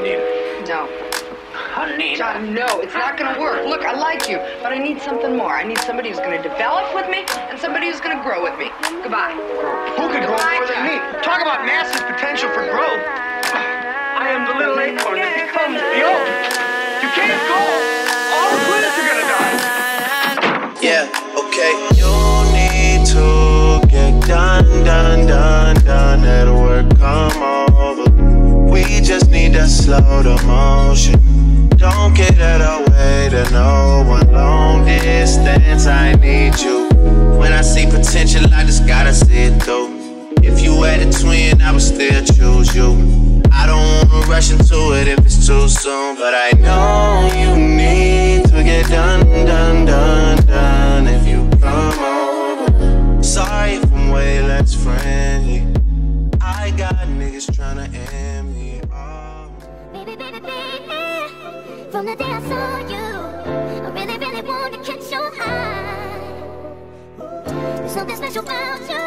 need it. No. Honey. John, no, it's not gonna work. Look, I like you, but I need something more. I need somebody who's gonna develop with me and somebody who's gonna grow with me. Goodbye. Who can grow more than me? Talk about massive potential for growth. I am the little acorn that becomes the oak. You can't go. All the plants are gonna die. Yeah, okay. You need to get done. That'll work, come over. We just need to slow the motion. Don't get out of way to no one. Long distance, I need you. When I see potential, I just gotta see it through. If you had a twin, I would still choose you. I don't wanna rush into it if it's too soon, but I know you need to get done. If you come over, sorry if I'm way less friendly. I got niggas tryna end me off. Baby, from the day I saw you, I really want to catch your eye. There's something special about you,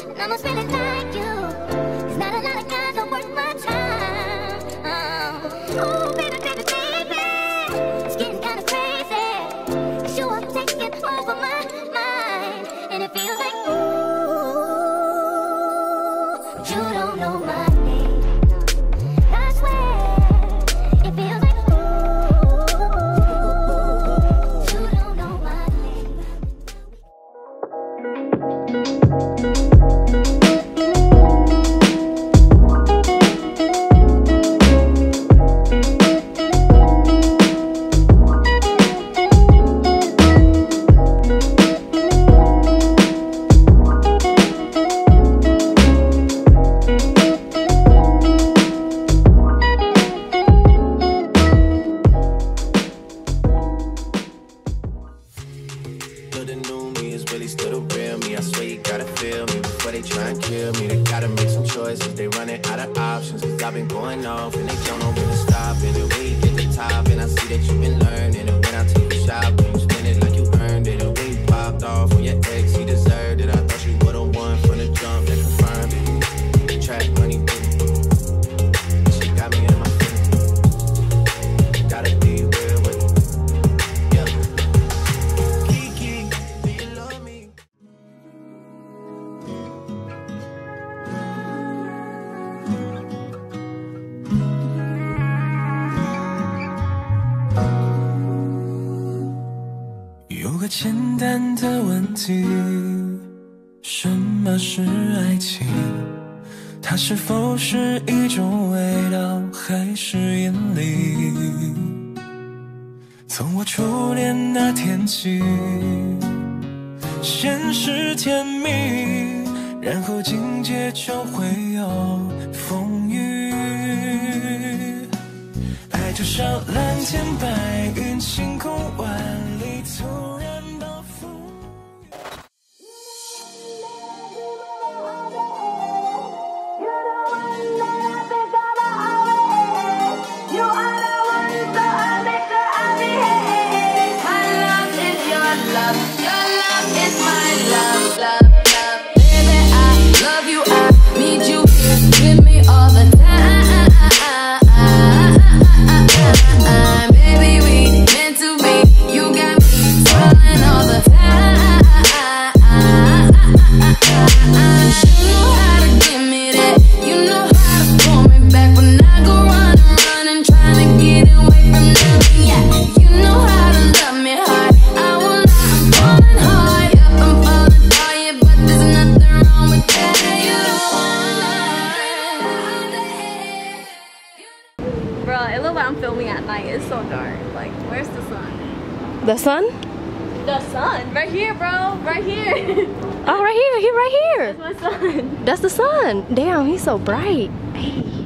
and I must really like you. There's not a lot of guys that worth my time. Oh, baby, it's getting kinda crazy. 'Cause you are taking over my mind, and it feels like you don't know my name. I swear, it feels like you don't know my name.它是否是一种味道，还是引力？从我初恋那天起，先是甜蜜，然后紧接就会有风雨。爱就像蓝天白云，晴空万里，突然暴风雨。The sun? The sun? Right here, bro. Right here. Oh, right here. He right here. That's my son. That's the sun. Damn, he's so bright. Hey.